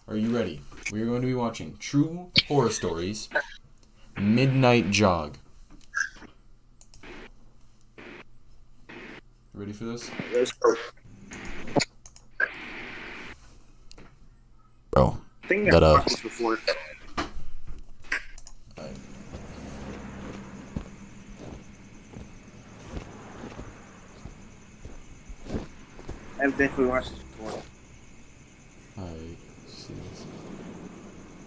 Are you ready? We are going to be watching True Horror Stories Midnight Jog. Ready for this? Let's go. Bro. I think I've watched this before. I've definitely watched this before. Alright, see this.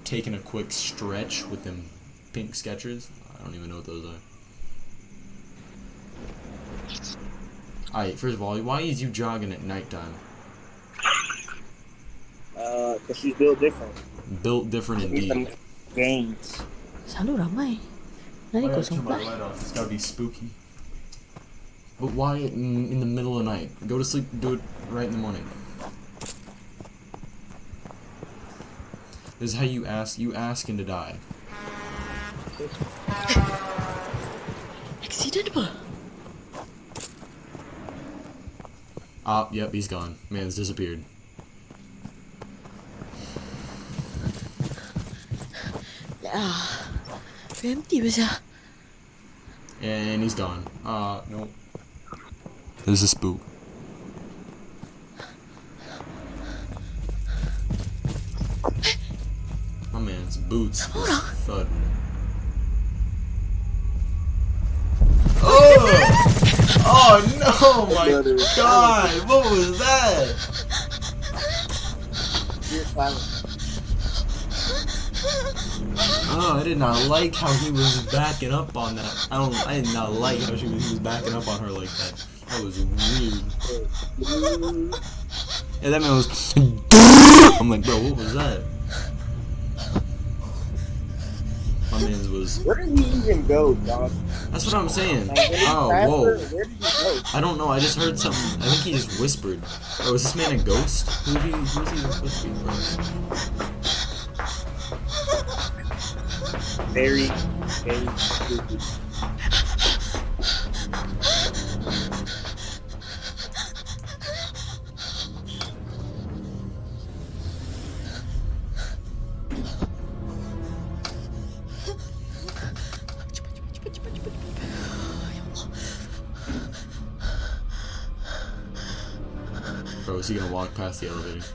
Taking a quick stretch with them pink Skechers. I don't even know what those are. Alright, first of all, why is you jogging at nighttime? Cause she's built different. Built different indeed. Gains. Selalu ramai. Nanti Why kosong turn my pula. light off? It's gotta be spooky. But why in the middle of the night? Go to sleep, do it right in the morning. This is how you asking to die. Accident apa? Yep, he's gone. Man's disappeared. Empty besar. And he's gone. Nope. This is a spook. My man's boots just thud. Oh! Oh no! My God! What was that? You're silent. Oh, I did not like how he was backing up on that. I did not like how he was backing up on her like that. That was weird. Yeah, that man was. I'm like, bro, what was that? My man's was. Where did he even go, dog? That's what I'm saying. Like, when he Oh, passed whoa. her, where did he go? I don't know. I just heard something. I think he just whispered. Oh, is this man a ghost? Who's he supposed to be, bro? Very, very stupid. Bro, is he gonna walk past the elevator?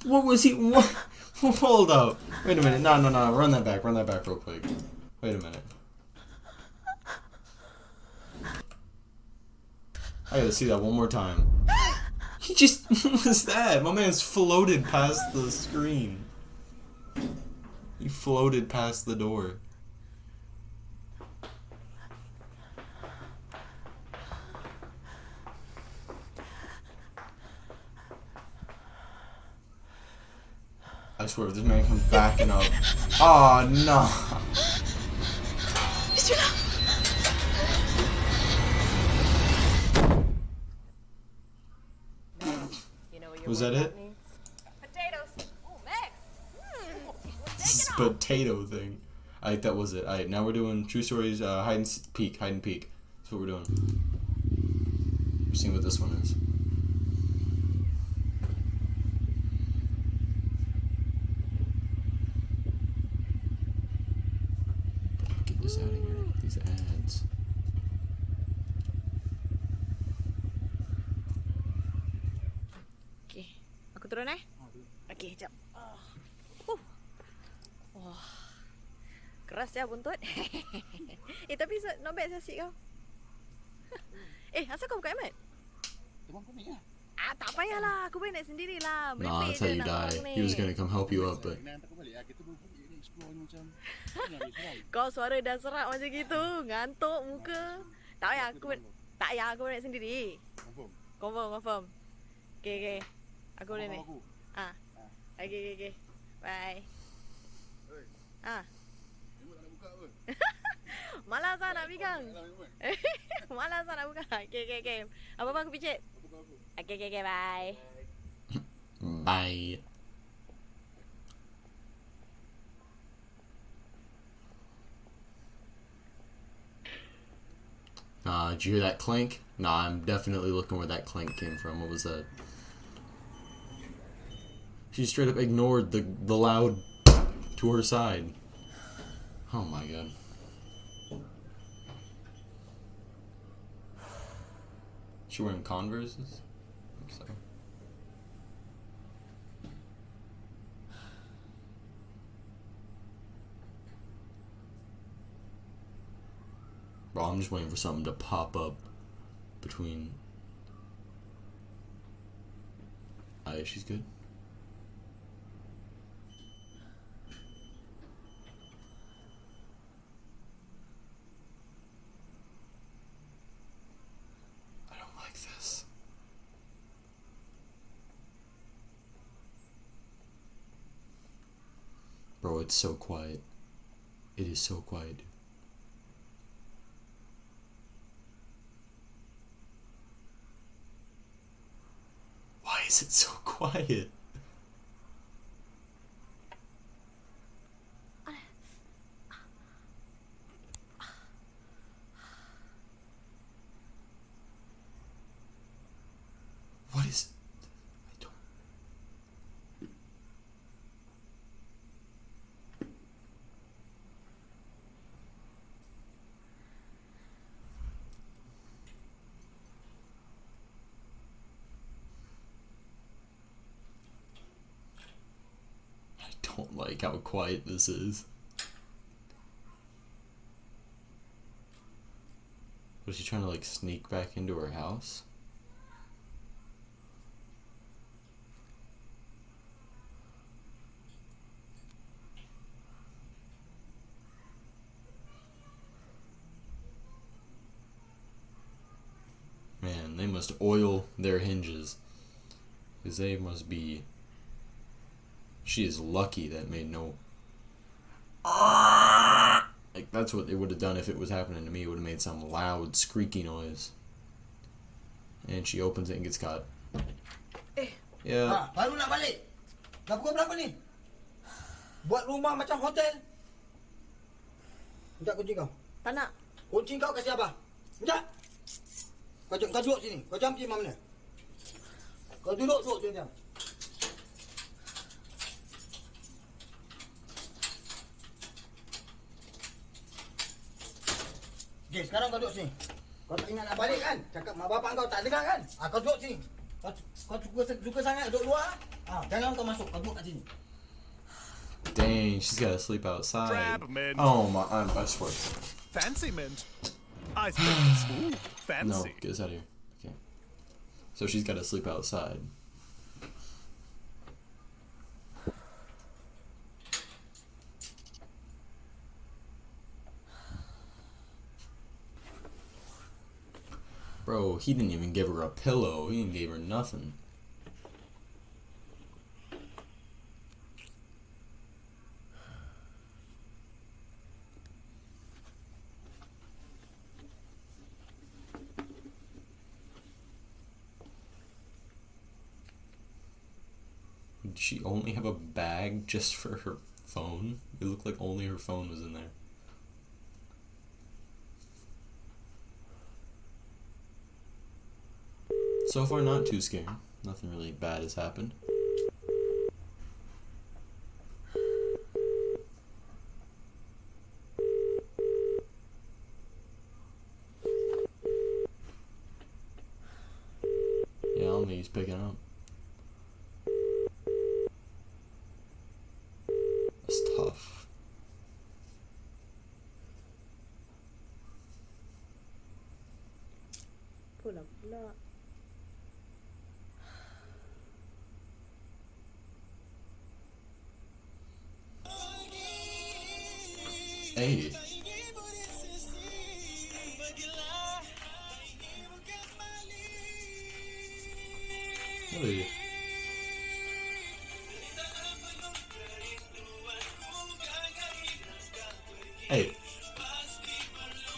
What was he? What? Hold up. Wait a minute. No. Run that back real quick. Wait a minute. I gotta see that one more time. He just. What was that? My man's floated past the screen. He floated past the door. I swear, if this man comes backing up. Oh no. Was that it? Potatoes. Oh, Meg. This potato thing. Alright, that was it. Alright, now we're doing True Stories, hide and peek. That's what we're doing. We're seeing what this one is. Get this out of here. These ads. Okay, aku turun Okay, jap. Wah, keras ya buntut. Tapi not bad sih kau. Asal kau buka Ahmad? Tak payahlah, aku boleh naik sendirilah. Nah, that's how you die. He was gonna come help you up, but Kau suara dah serak macam gitu, ngantuk muka. Tak payah, aku boleh naik sendiri. Confirm. Okay. Aku boleh naik. Okay. Bye. Malas lah nak pegang. Malas lah nak buka. Okay. Apa-apa aku picit. Okay, okay, okay, bye. Bye. Did you hear that clank? Nah, I'm definitely looking where that clank came from. What was that? She straight up ignored the loud to her side. Oh my god. She wearing Converses? I'm sorry. Bro, I'm just waiting for something to pop up between. She's good. I don't like this. Bro, it's so quiet. It is so quiet. Why is it so quiet? What is... I don't... I don't like how quiet this is. Was she trying to like sneak back into her house? Man, they must oil their hinges. Because they must be... She is lucky that made no... Like, that's what it would have done if it was happening to me. It would have made some loud, squeaky noise. And she opens it and gets caught. Yeah. Baru nak balik. Dah pukul berapa ni? Buat rumah macam hotel. Minta kunci kau. Tak nak. Kunci kau kasih Abah. Minta. Kau duduk sini. Kau jam pergi mana? Kau duduk diam. Okay, sekarang kau duduk sini. Kau tak ingat nak balik kan? Cakap mak bapak kau tak dengar kan? Kau duduk sini. Kau suka sangat duduk luar? Jangan kau masuk. Kau duduk kat sini. Dang, she's gotta sleep outside. Crab mint. Oh my, I swear. Fancy mint. I think it's ooh, No, fancy. get us out of here. Okay. So she's gotta sleep outside. Bro, he didn't even give her a pillow. He didn't give her nothing. Did she only have a bag just for her phone? It looked like only her phone was in there. So far, not too scary. Nothing really bad has happened. Yeah, I don't think he's picking up. That's tough. Pula. Hey. Hey. Hey.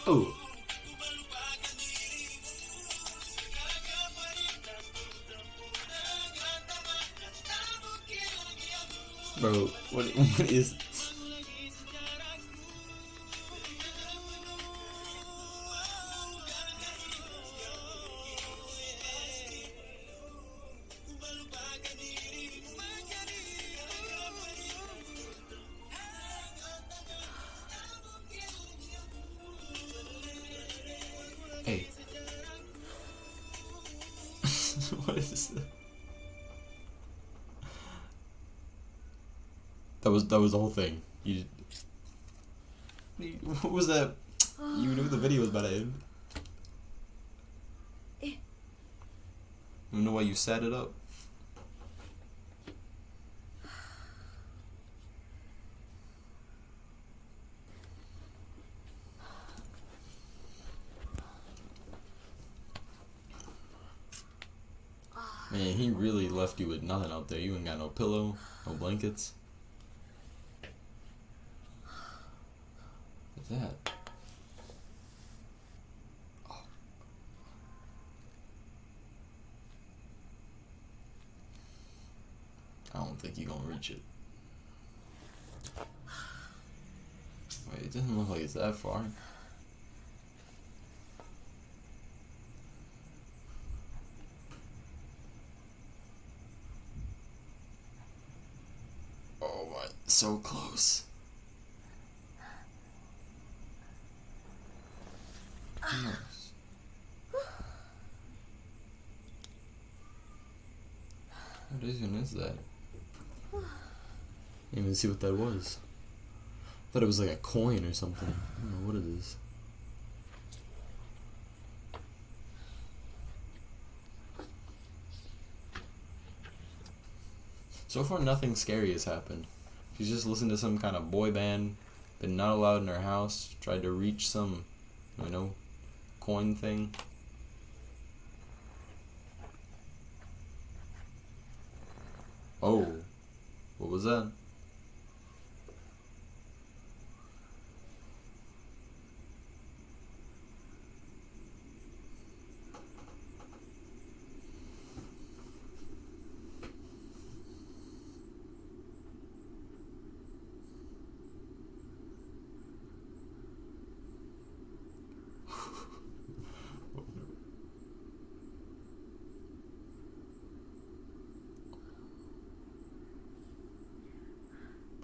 Oh. Bro, what is... Hey. What is this? That was the whole thing. What was that? You knew the video was about to end. You know why you set it up? Man, he really left you with nothing out there. You ain't got no pillow, no blankets. What's that? Oh. I don't think you're gonna reach it. Wait, it doesn't look like it's that far. Oh my, so close. Nice. What even is that? Didn't even see what that was. Thought it was like a coin or something. I don't know what it is. So far, nothing scary has happened. She's just listened to some kind of boy band, been not allowed in her house, tried to reach some, you know, coin thing. Oh, what was that?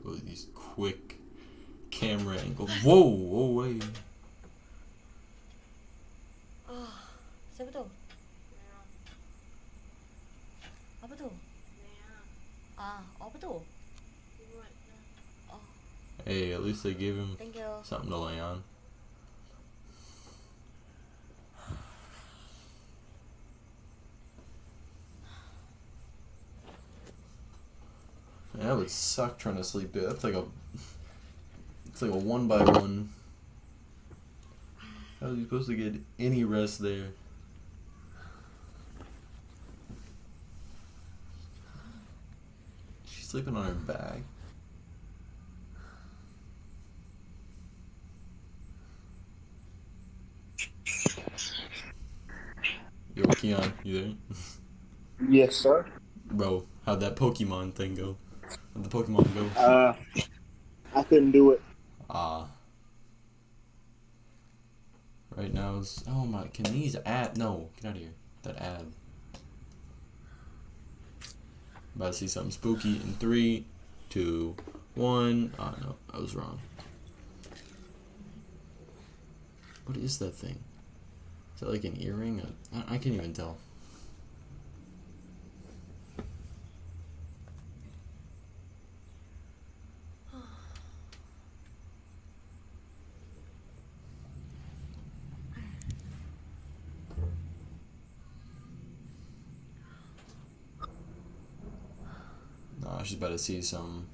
Oh, these quick camera angles. Whoa, whoa, wait. Siapa tu? Apa tu? Apa tu? Hey, at least they gave him Thank you. something to lay on. Man, that would suck trying to sleep there. That's like a... It's like a 1x1. How are you supposed to get any rest there? She's sleeping on her back. Yo, Keon, you there? Yes, sir. Bro, how'd that Pokemon thing go? How'd the Pokemon go? I couldn't do it. Right now is... Oh my... Can these ad... No, get out of here. That ad. About to see something spooky in 3, 2, 1. Oh no, I was wrong. What is that thing? Is that like an earring? I can't even tell. Nah, she's about to see some.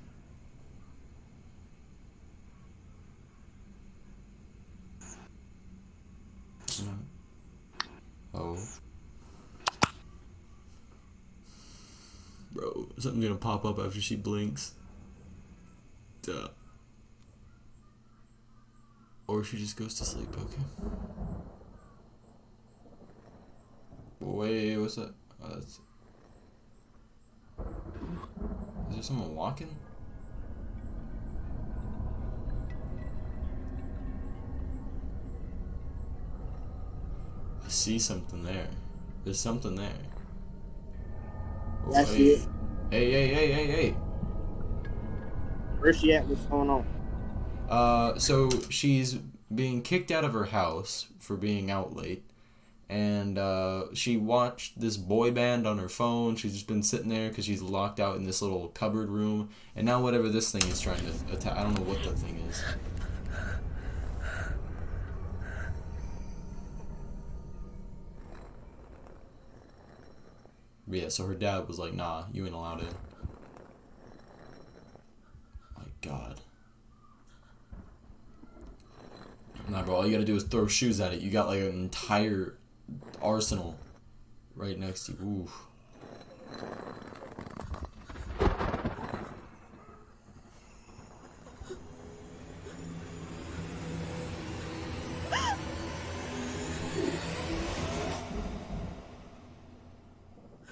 Oh. Bro, something's gonna pop up after she blinks. Duh. Or she just goes to sleep, okay. Wait, what's that? Oh, that's... Is there someone walking? see something there. There's something there. Oh, That's hey. it. Hey. Where's she at? What's going on? So she's being kicked out of her house for being out late. And she watched this boy band on her phone. She's just been sitting there because she's locked out in this little cupboard room. And now whatever this thing is trying to attack, I don't know what that thing is. But yeah, so her dad was like, nah, you ain't allowed in. My God. Nah, bro, all you gotta do is throw shoes at it. You got like an entire arsenal right next to you. Ooh.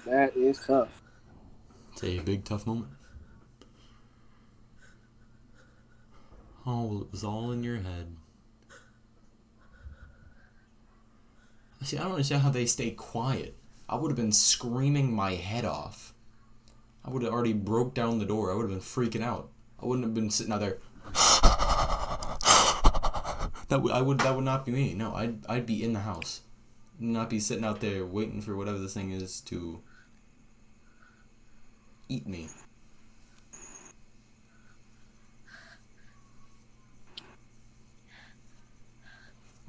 That is tough. It's a big tough moment. Oh, well, it was all in your head. See, I don't understand how they stay quiet. I would have been screaming my head off. I would have already broke down the door. I would have been freaking out. I wouldn't have been sitting out there. That would not be me. No, I'd be in the house, not be sitting out there waiting for whatever this thing is to eat me.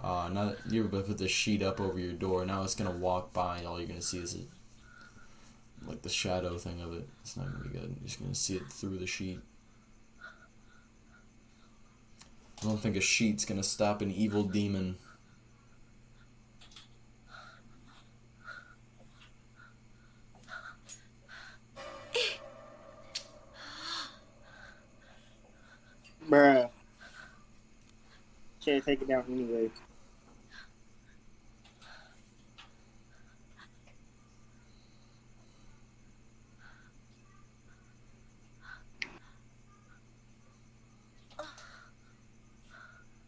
Now that you're about to put the sheet up over your door, now it's gonna walk by and all you're gonna see is like the shadow thing of it. It's not gonna be good. You're just gonna see it through the sheet. I don't think a sheet's gonna stop an evil demon. Bruh. Should take it down anyway.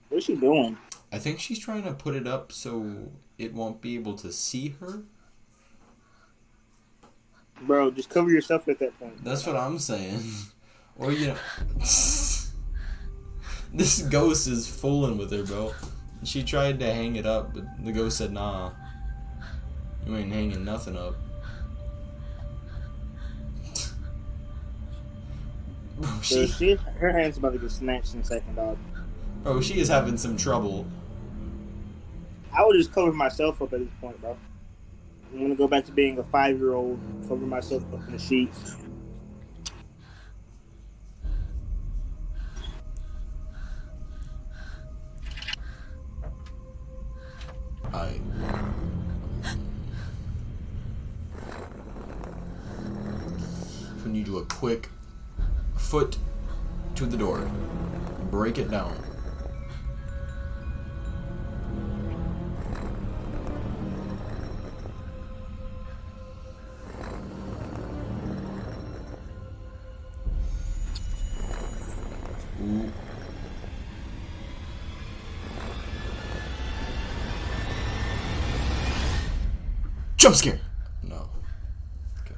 What's she doing? I think she's trying to put it up so it won't be able to see her. Bro, just cover yourself at that point. That's what I'm saying. Or, you know... This ghost is fooling with her, bro. She tried to hang it up, but the ghost said, nah. You ain't hanging nothing up. Bro, So her hand's about to get snatched in a second, dog. Bro, she is having some trouble. I would just cover myself up at this point, bro. I'm gonna go back to being a 5-year-old, cover myself up in the sheets. When you do a quick foot to the door, break it down. Ooh. Jump scare! No. Okay.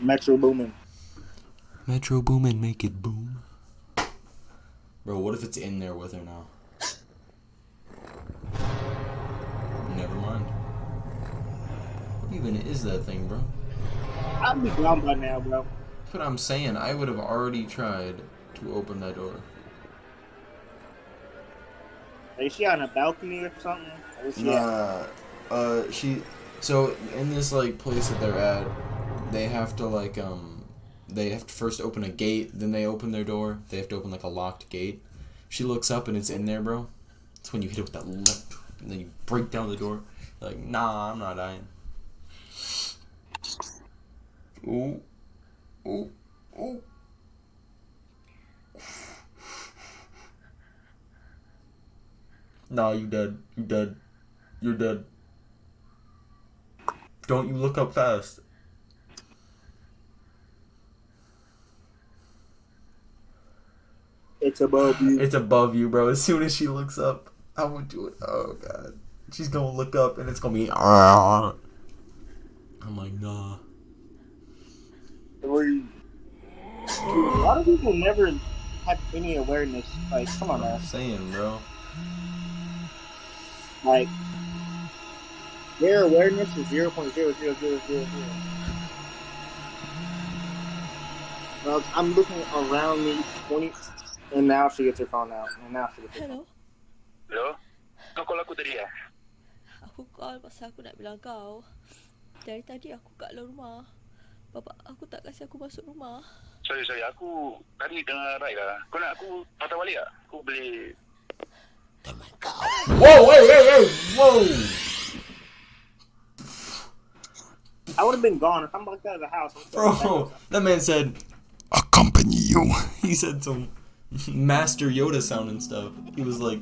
Metro Boomin. Metro Boomin, make it boom. Bro, what if it's in there with her now? Never mind. What even is that thing, bro? I'd be gone by now, bro. That's what I'm saying. I would have already tried to open that door. Is she on a balcony or something? Or is she at? So in this like place that they're at, they have to they have to first open a gate, then they open their door. They have to open like a locked gate. She looks up and it's in there, bro. That's when you hit it with that left, and then you break down the door. You're like, nah, I'm not dying. Ooh, ooh, ooh. Nah, you dead. You dead. You're dead. Don't you look up fast. It's above you. It's above you, bro. As soon as she looks up, I would do it. Oh god, she's gonna look up and it's gonna be. I'm like, nah. A lot of people never have any awareness. Like, come on, man. I'm saying, bro. Like, their awareness is 0.0000. Well, I'm looking around me 20, and now she gets her phone out, and now she gets her phone. Hello. Hello? Kau call aku tadi ya? Aku call pasal aku nak bilang kau. Dari tadi aku kat dalam rumah. Bapak aku tak kasi aku masuk rumah. Sorry, aku tadi tengah ride lah. Kau nak aku patah balik tak? Aku boleh... Whoa, hey, whoa! I would have been gone if I'm locked out of the house. Bro, that man said, accompany you. He said some Master Yoda sounding stuff. He was like,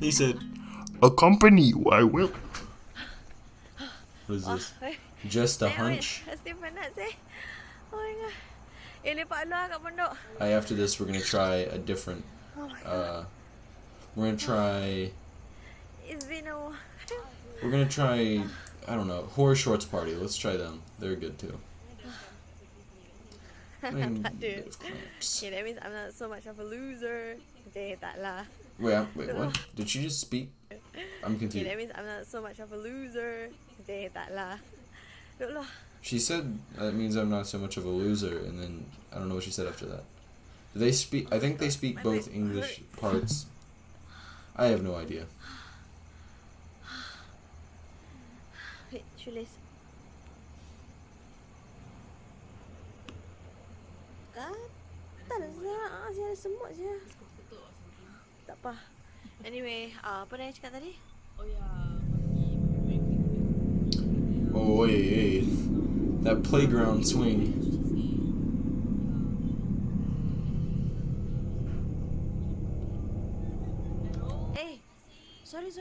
he said, accompany you, I will. What is this? Just a hunch? Pasti penat sih. Oh my god. Lepak luar kat pondok. After this, we're gonna try a different, we're gonna try, It's been a while. we're gonna try, I don't know, Horror Shorts Party. Let's try them. They're good too. I mean, Tak they ada. have cramps. Okay, that means I'm not so much of a loser. Okay, tak lah. Wait, what? Did she just speak? I'm Okay, confused. that means I'm not so much of a loser. Okay, tak lah. Look lah. She said that means I'm not so much of a loser, and then I don't know what she said after that. Do they speak? I think they speak both English parts. I have no idea. Wait, shoelace. Gatal lah. Saya ada semut je. Tak apa. Anyway, apa dah yang cakap tadi? Oh wait, that playground swing. Eh, sorry.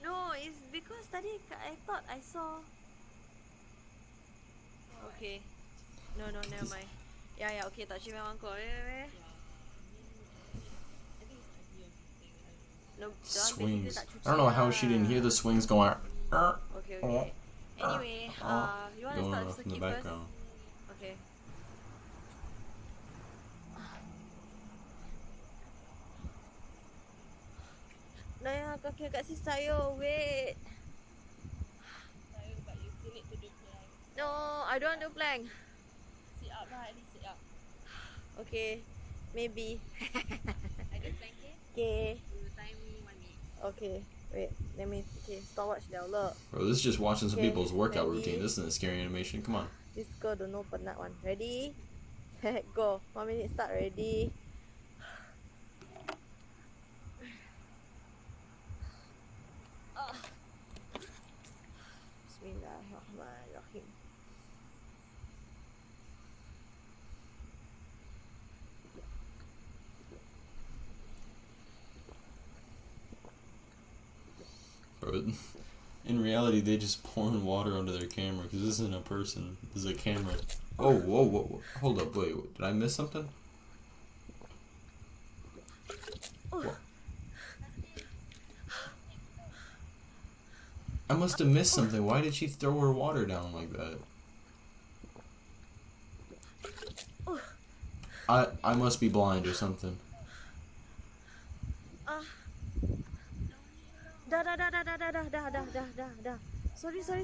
No, it's because tadi I thought I saw. Okay. No, never mind. Yeah, okay, tak cuma memang kau. No, Swings. I don't know how she didn't hear the swings going. Okay. Anyway, you want to Going start off the in the circuit first? background. Okay. Naya, kaki kat si saya, wait. No, I don't want to plank. Sit up lah, at least sit up. Okay, maybe. I do plank, okay? You time me 1 minute. Okay, wait, let me, stopwatch now, look. Bro, this is just watching some Okay, people's workout ready? routine. This isn't a scary animation. Come on. This girl don't know penat one. Ready? Set, go. 1 minute start, ready? Bismillahirrahmanirrahim. Bro, in reality, they just pouring water onto their camera because this isn't a person. This is a camera. Oh, whoa. Hold up, wait. Did I miss something? What? I must have missed something. Why did she throw her water down like that? I must be blind or something. Dah. Sorry. Dah.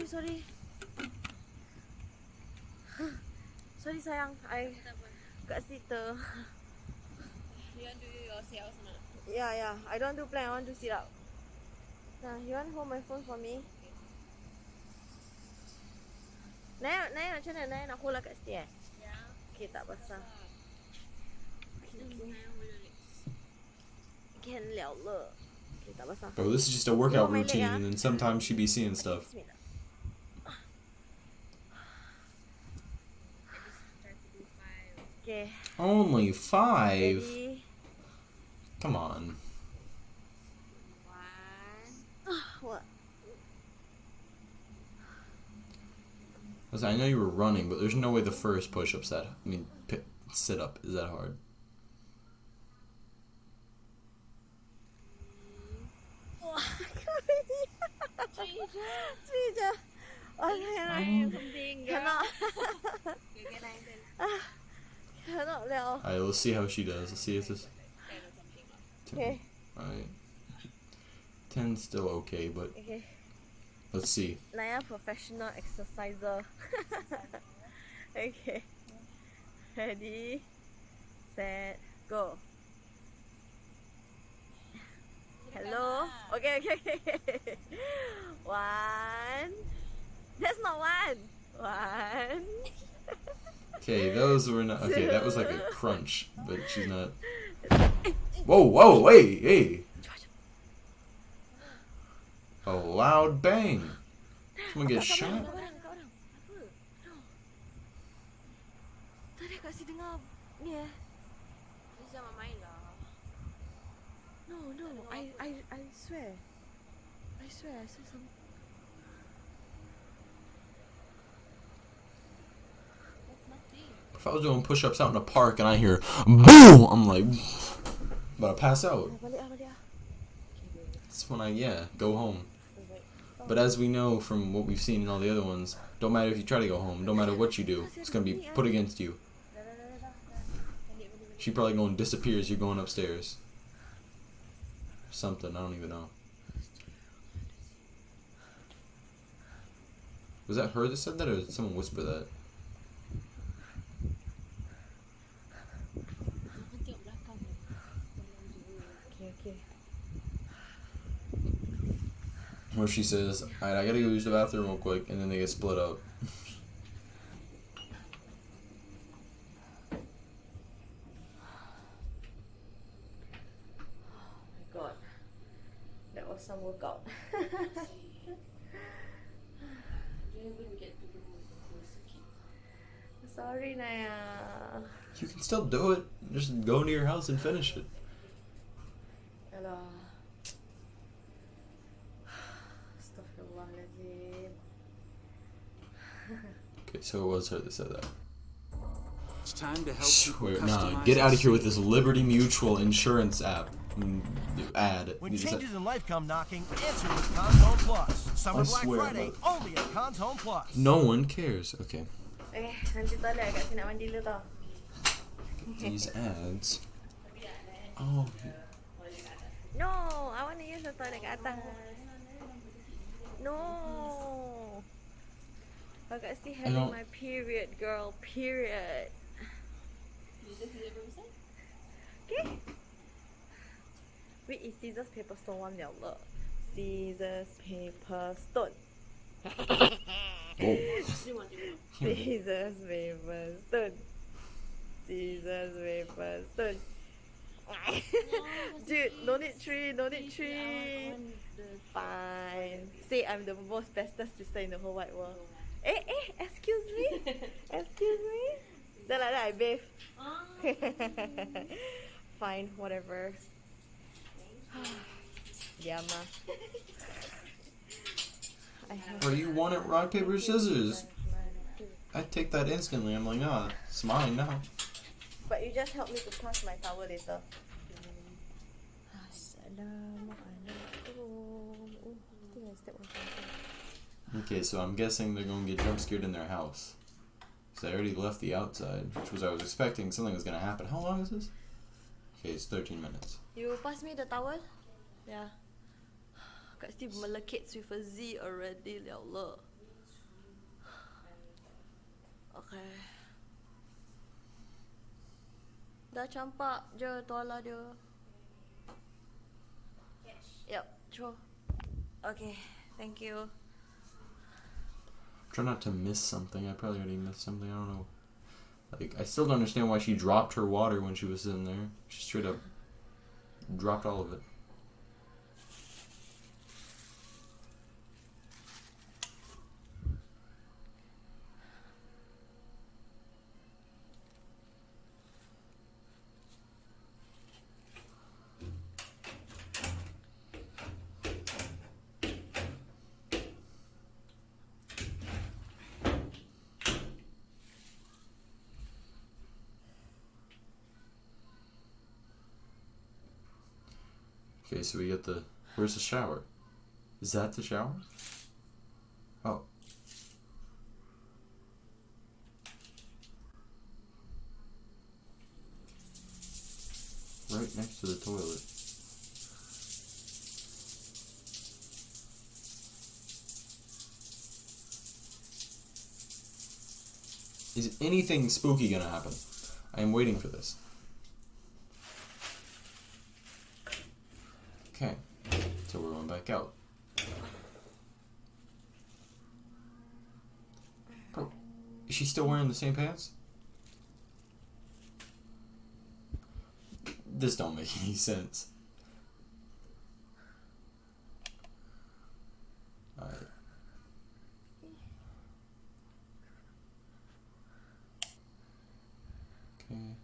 Sorry. Sorry sayang, I kat situ. You want to do your sit up or not? Yeah. I don't want to plank, I want to sit up. Nah, you want to hold my phone for me? Naya macam mana? Naya nak hold lah kat situ eh? Ya. Okay, tak basah. Can 了了. Okay, tak basah. Bro, this is just a workout Oh, my leg, routine, ah. and then sometimes she be seeing stuff. Bismillah. Okay. Only 5? Ready? Come on. What? Listen, I know you were running, but there's no way the first push-up's that. I mean, sit-up is that hard. Three. Cannot. Cannot 了。 Alright, let's see how she does. Let's see if this. Okay. Alright. 10's still okay, but Okay. let's see. Naya professional exerciser. Okay. Ready, set, go. Hello. Okay. One. That's not one. One. Okay, those were not. Okay, that was like a crunch, but she's not. Whoa, hey. A loud bang. Someone gets shot. Kau orang. Apa? No. Tadi Kak Si dengar ni Jangan main lah. No. I swear. I saw some. If I was doing push-ups out in a park and I hear boom, I'm like about to pass out. Balik. That's when I go home. But as we know from what we've seen in all the other ones, don't matter if you try to go home, don't matter what you do, it's gonna be put against you. She probably going to disappear as you're going upstairs. Something, I don't even know. Was that her that said that, or did someone whisper that? Okay. Where she says, alright, I gotta go use the bathroom real quick, and then they get split up. God, that was some workout. Sorry, Naya. You can still do it. Just go into your house and finish it. Alah. Astaghfirullahaladzim. Okay, so it was her that said that. It's time to help Swear, people nah, customize get out of here with their this Liberty Mutual insurance app. Ad. When You just changes said- in life come knocking, answer with Cons Home Plus. Summer I Black swear, Friday, but- only at Cons Home Plus. No one cares. Okay. Okay, nanti toilet kat sini nak mandi dulu tau. These ads. Oh. No, I want to use the toilet kat atas. No. I got still having don't- my period, girl. Period. Okay. Wait, is scissors, paper, stone 1秒了. Scissors, paper, stone. Whoa. Scissors, paper, stone. Scissors, paper, stone. Dude, no need three. Fine. Say I'm the most bestest sister in the whole wide world. Excuse me? Then like that I bathe. Fine, whatever. Yeah, ma. Or you want it rock, paper, scissors. I take that instantly. I'm like, nah, it's mine now. But you just help me to pass my towel later. Assalamualaikum. Oh, I think I stepped on something. Okay, so I'm guessing they're going to get jump scared in their house. So I already left the outside, which was I was expecting something was going to happen. How long is this? Okay, it's 13 minutes. You pass me the towel? Yeah. Kat Steve melekit with a Z already, ya Allah. Okay. Dah campak je tuala dia. Yep, sure. Okay, thank you. Try not to miss something. I probably already missed something. I don't know. Like, I still don't understand why she dropped her water when she was sitting there. She straight up dropped all of it. Okay, so we get the... Where's the shower? Is that the shower? Oh. Right next to the toilet. Is anything spooky gonna happen? I am waiting for this. Okay, so we're going back out. Bro, is she still wearing the same pants? This don't make any sense. Alright. Okay.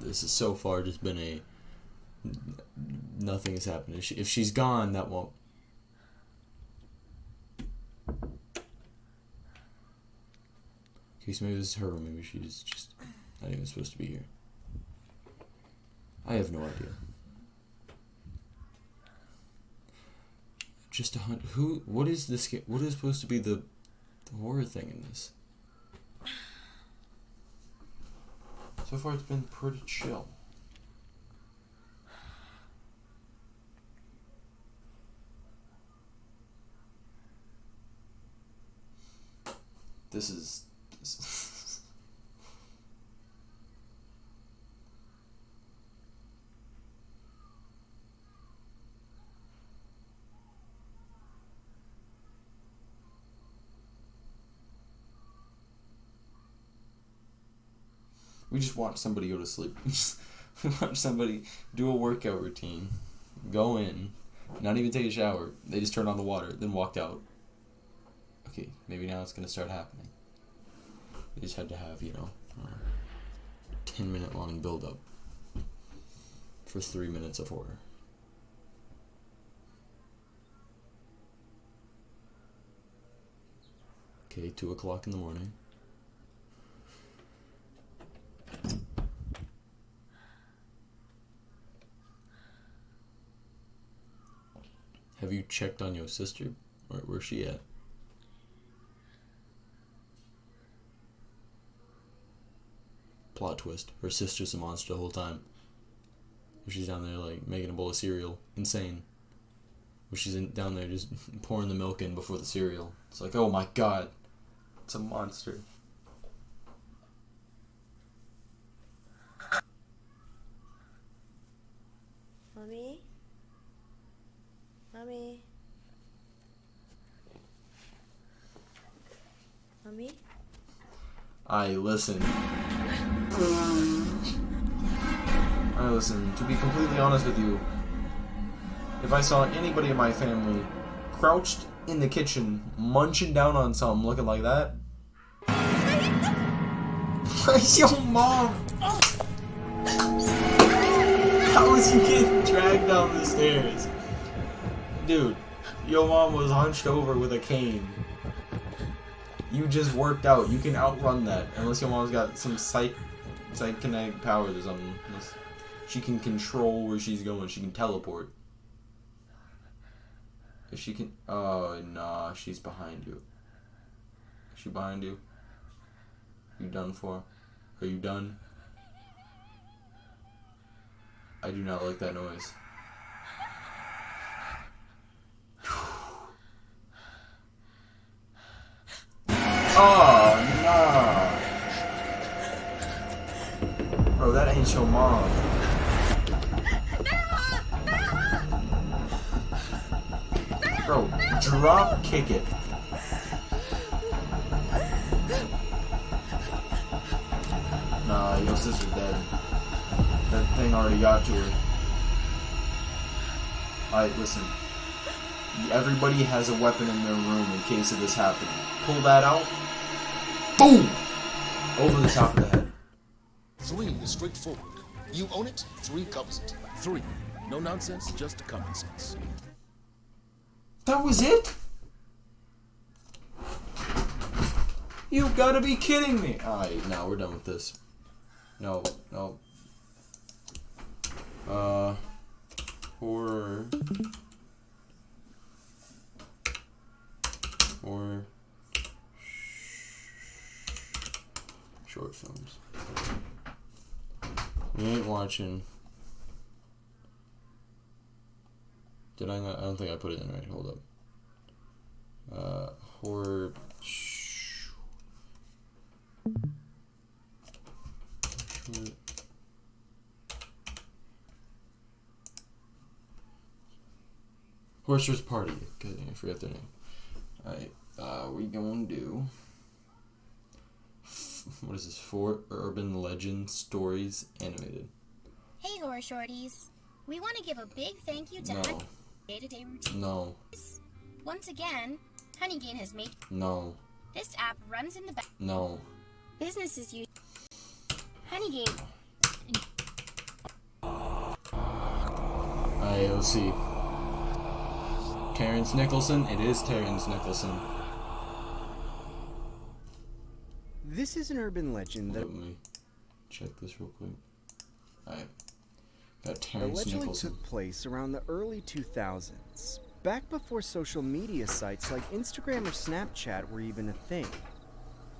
This has so far just been a... Nothing has happened. If she's gone, that won't... Okay, so maybe this is her, maybe she's just not even supposed to be here. I have no idea. Just a hunt. Who? What is this? What is supposed to be the horror thing in this? So far, it's been pretty chill. This is. We just watch somebody go to sleep. We watch somebody do a workout routine, go in, not even take a shower. They just turned on the water, then walked out. Okay, maybe now it's gonna start happening. We just had to have, you know, 10-minute long build up for 3 minutes of horror. Okay, 2 o'clock in the morning. Have you checked on your sister? Where's she at? Plot twist. Her sister's a monster the whole time. She's down there like making a bowl of cereal. Insane. She's down there just pouring the milk in before the cereal. It's like, oh my god. It's a monster. Mommy? Mommy? Mommy? Listen. To be completely honest with you, if I saw anybody in my family crouched in the kitchen, munching down on something looking like that, your mom! How was you getting dragged down the stairs? Dude, your mom was hunched over with a cane. You just worked out. You can outrun that. Unless your mom's got some psychokinetic powers or something. She can control where she's going. She can teleport. If she can... Oh, nah. She's behind you. Is she behind you? You done for? Are you done? I do not like that noise. Oh, no. Bro, that ain't your mom. Bro, drop kick it. Nah, your sister's dead. That thing already got to her. Alright, listen. Everybody has a weapon in their room in case of this happening. Pull that out. Boom! Over the top of the head. 3 is straightforward. You own it, 3 covers it. 3. No nonsense, just common sense. That was it? You gotta be kidding me! Alright, now we're done with this. No. Horror. Short films. We ain't watching. Did I not? I don't think I put it in right. Hold up. Horror. Horser's Party. Okay, I forgot their name. Alright, we gonna do. What is this? 4 Urban Legend Stories Animated. Hey, Horror Shorties. We want to give a big thank you to No. Day-to-Day Routine. No. Once again, Honeygain has made No. this app runs in the back. No. Businesses use Honeygain. Alright, let's see. Terrence Nicholson. It is Terrence Nicholson. This is an urban legend that Let me check this real quick. Alright. Got Terrence allegedly Nicholson. took place around the early 2000s, back before social media sites like Instagram or Snapchat were even a thing.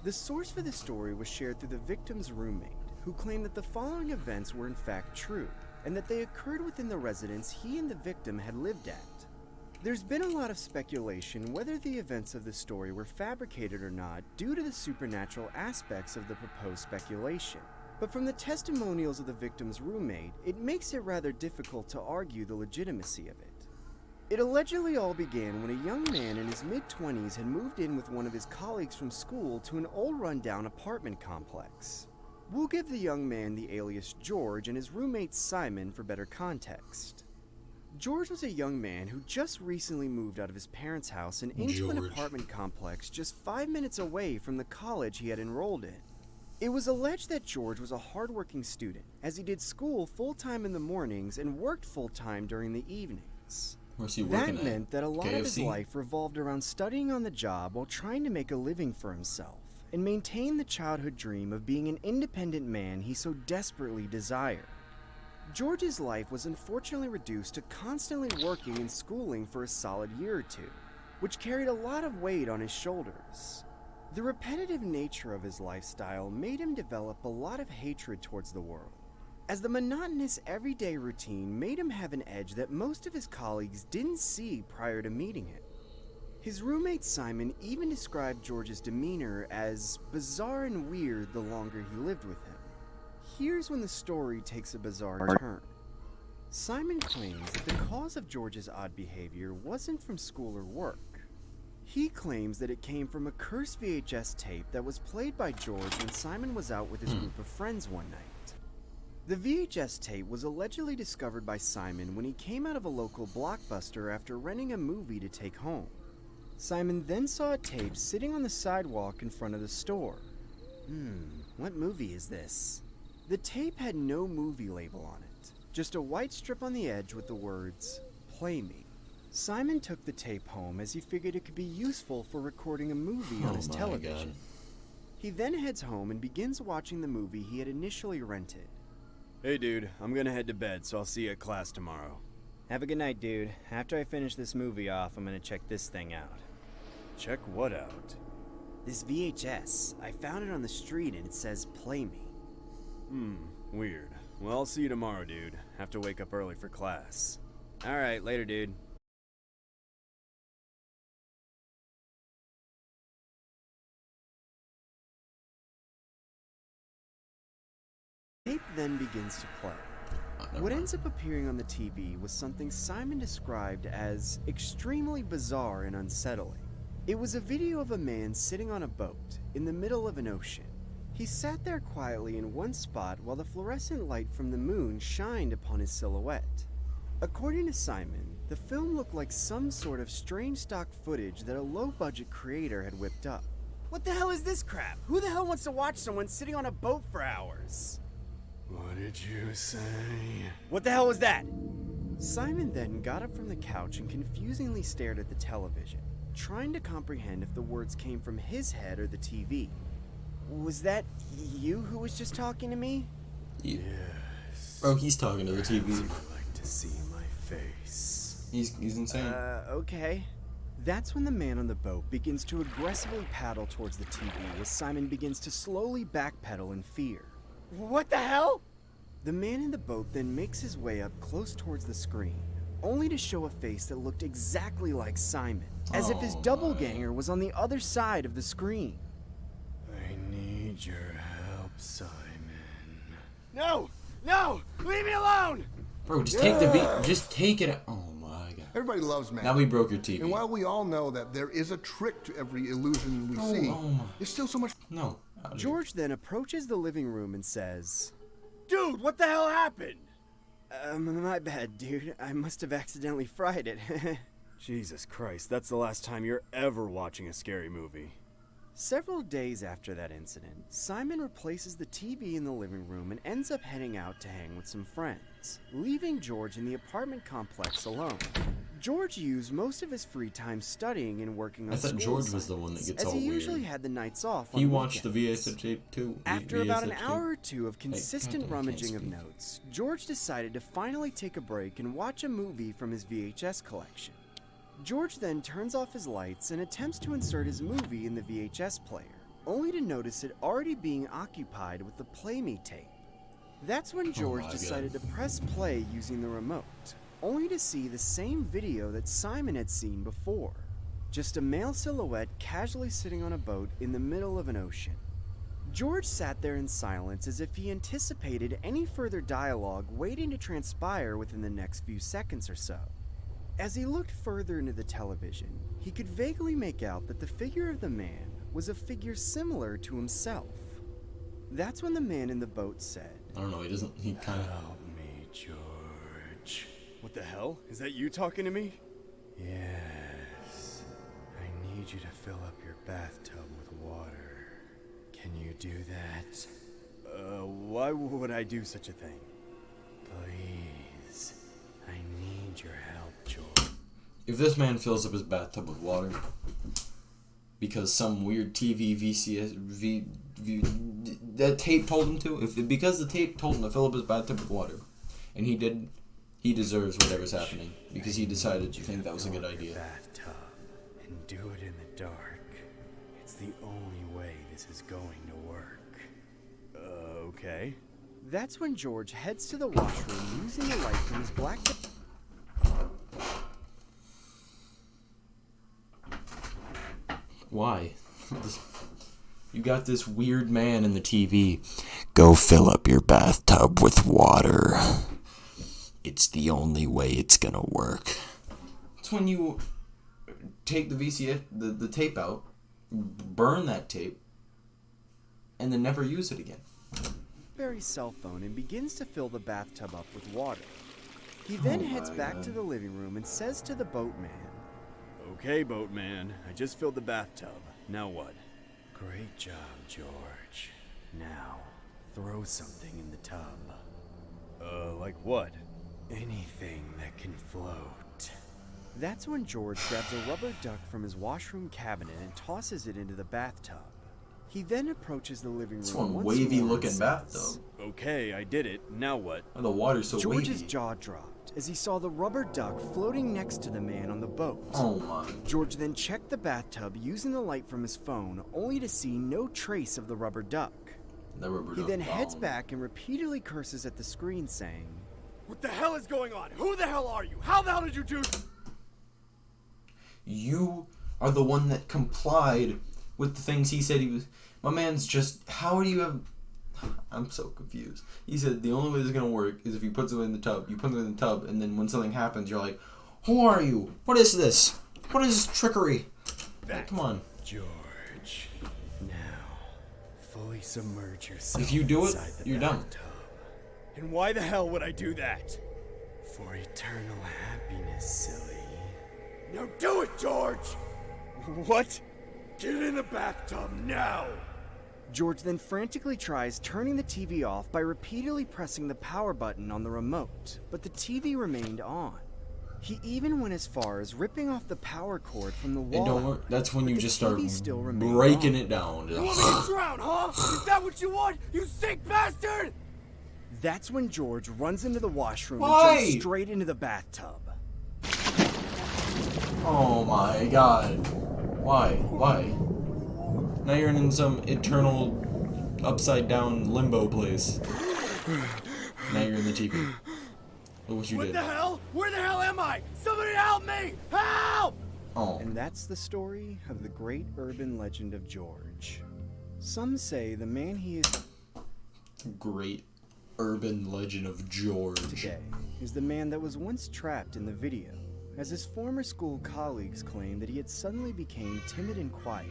The source for the story was shared through the victim's roommate, who claimed that the following events were in fact true, and that they occurred within the residence he and the victim had lived at. There's been a lot of speculation whether the events of the story were fabricated or not due to the supernatural aspects of the proposed speculation. But from the testimonials of the victim's roommate, it makes it rather difficult to argue the legitimacy of it. It allegedly all began when a young man in his mid-20s had moved in with one of his colleagues from school to an old rundown apartment complex. We'll give the young man the alias George and his roommate Simon for better context. George was a young man who just recently moved out of his parents' house and into an apartment complex just 5 minutes away from the college he had enrolled in. It was alleged that George was a hardworking student, as he did school full-time in the mornings and worked full-time during the evenings. Where's he That working at? meant that a lot of his KFC? life revolved around studying on the job while trying to make a living for himself and maintain the childhood dream of being an independent man he so desperately desired. George's life was unfortunately reduced to constantly working and schooling for a solid year or two, which carried a lot of weight on his shoulders. The repetitive nature of his lifestyle made him develop a lot of hatred towards the world, as the monotonous everyday routine made him have an edge that most of his colleagues didn't see prior to meeting him. His roommate Simon even described George's demeanor as bizarre and weird the longer he lived with him. Here's when the story takes a bizarre turn. Simon claims that the cause of George's odd behavior wasn't from school or work. He claims that it came from a cursed VHS tape that was played by George when Simon was out with his group of friends one night. The VHS tape was allegedly discovered by Simon when he came out of a local Blockbuster after renting a movie to take home. Simon then saw a tape sitting on the sidewalk in front of the store. What movie is this? The tape had no movie label on it, just a white strip on the edge with the words, "Play Me." Simon took the tape home as he figured it could be useful for recording a movie on his television. He then heads home and begins watching the movie he had initially rented. Hey dude, I'm gonna head to bed, so I'll see you at class tomorrow. Have a good night, dude. After I finish this movie off, I'm gonna check this thing out. Check what out? This VHS. I found it on the street and it says, "Play Me." Weird. Well, I'll see you tomorrow, dude. Have to wake up early for class. Alright, later, dude. Tape then begins to play. What ends up appearing on the TV was something Simon described as extremely bizarre and unsettling. It was a video of a man sitting on a boat in the middle of an ocean. He sat there quietly in one spot while the fluorescent light from the moon shined upon his silhouette. According to Simon, the film looked like some sort of strange stock footage that a low-budget creator had whipped up. What the hell is this crap? Who the hell wants to watch someone sitting on a boat for hours? What did you say? What the hell was that? Simon then got up from the couch and confusingly stared at the television. trying to comprehend if the words came from his head or the TV. Was that you who was just talking to me? Yes. Bro, he's talking to the TV. Like to see my face. He's insane. Okay. That's when the man on the boat begins to aggressively paddle towards the TV as Simon begins to slowly backpedal in fear. What the hell? The man in the boat then makes his way up close towards the screen, only to show a face that looked exactly like Simon, as if his doppelganger was on the other side of the screen. I need your help, Simon. No! No! Leave me alone! Bro, just take the just take it. Oh my god. Everybody loves magic. Now we broke your TV. And while we all know that there is a trick to every illusion we see, there's still so much. No. George then approaches the living room and says, "Dude, what the hell happened?" My bad, dude. I must have accidentally fried it. Jesus Christ, that's the last time you're ever watching a scary movie. Several days after that incident, Simon replaces the TV in the living room and ends up heading out to hang with some friends, leaving George in the apartment complex alone. George used most of his free time studying and working on I thought school George was the one that gets as all he weird. usually had the nights off on He watched the weekends. VHS tape too. After about an VHS hour or tape. two of consistent rummaging of notes, George decided to finally take a break and watch a movie from his VHS collection. George then turns off his lights and attempts to insert his movie in the VHS player, only to notice it already being occupied with the Play Me tape. That's when George decided to press play using the remote, only to see the same video that Simon had seen before. Just a male silhouette casually sitting on a boat in the middle of an ocean. George sat there in silence as if he anticipated any further dialogue waiting to transpire within the next few seconds or so. As he looked further into the television, he could vaguely make out that the figure of the man was a figure similar to himself. That's when the man in the boat said, I don't know, he kind of... Help me, George. What the hell? Is that you talking to me? Yes. I need you to fill up your bathtub with water. Can you do that? Why would I do such a thing? Please. I need your help, George. If this man fills up his bathtub with water because some weird TV that tape told him to, because the tape told him to fill up his bathtub with water, and he did, he deserves whatever's happening because he decided to think that was a good idea. Bathtub and do it in the dark. It's the only way this is going to work. Okay. That's when George heads to the washroom using the light from his black... Why? You got this weird man in the TV. Go fill up your bathtub with water. It's the only way it's gonna work. It's when you take the VCS, the tape out, burn that tape, and then never use it again. Barry's cell phone and begins to fill the bathtub up with water. He then heads back to the living room and says to the boatman, Okay, boatman. I just filled the bathtub. Now what? Great job, George. Now, throw something in the tub. Like what? Anything that can float. That's when George grabs a rubber duck from his washroom cabinet and tosses it into the bathtub. He then approaches the living room. It's one once wavy more looking and bathtub. says, Okay, I did it. Now what? And the water's so George's wavy. jaw dropped as he saw the rubber duck floating next to the man on the boat. Oh my. George then checked the bathtub using the light from his phone, only to see no trace of the rubber duck. He then heads back and repeatedly curses at the screen, saying, What the hell is going on? Who the hell are you? How the hell did you do? You are the one that complied with the things he said he was. My man's just. How do you have. I'm so confused. He said the only way this is going to work is if you put something in the tub. You put it in the tub, and then when something happens, you're like, who are you? What is this? What is this trickery? Like, come on. George. Now, fully submerge yourself. If you do it, inside the you're done. bathtub. And why the hell would I do that? For eternal happiness, silly. Now do it, George! What? Get in the bathtub now! George then frantically tries turning the TV off by repeatedly pressing the power button on the remote, but the TV remained on. He even went as far as ripping off the power cord from the wall. And don't worry, that's when you just start still breaking it down. You want me to drown, huh? Is that what you want, you sick bastard? That's when George runs into the washroom Why? and jumps straight into the bathtub. Oh my god. Why? Now you're in some eternal upside down limbo place. Now you're in the teepee. Look what you did. What the hell? Where the hell am I? Somebody help me! Help! Oh. And that's the story of the great urban legend of George. Some say the man he is Great urban legend of George today is the man that was once trapped in the video, as his former school colleagues claim that he had suddenly became timid and quiet.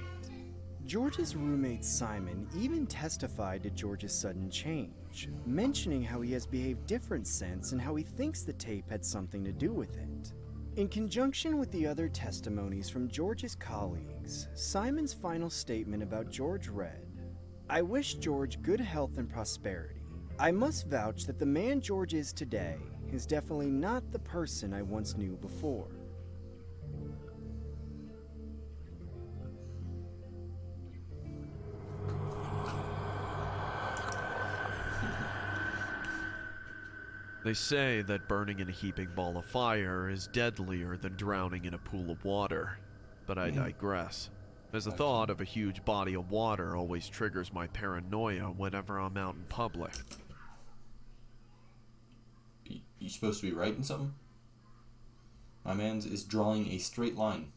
George's roommate Simon even testified to George's sudden change, mentioning how he has behaved different since and how he thinks the tape had something to do with it. In conjunction with the other testimonies from George's colleagues, Simon's final statement about George read, "I wish George good health and prosperity. I must vouch that the man George is today is definitely not the person I once knew before." They say that burning in a heaping ball of fire is deadlier than drowning in a pool of water, but I digress, as the thought of a huge body of water always triggers my paranoia whenever I'm out in public. You supposed to be writing something? My man's is drawing a straight line.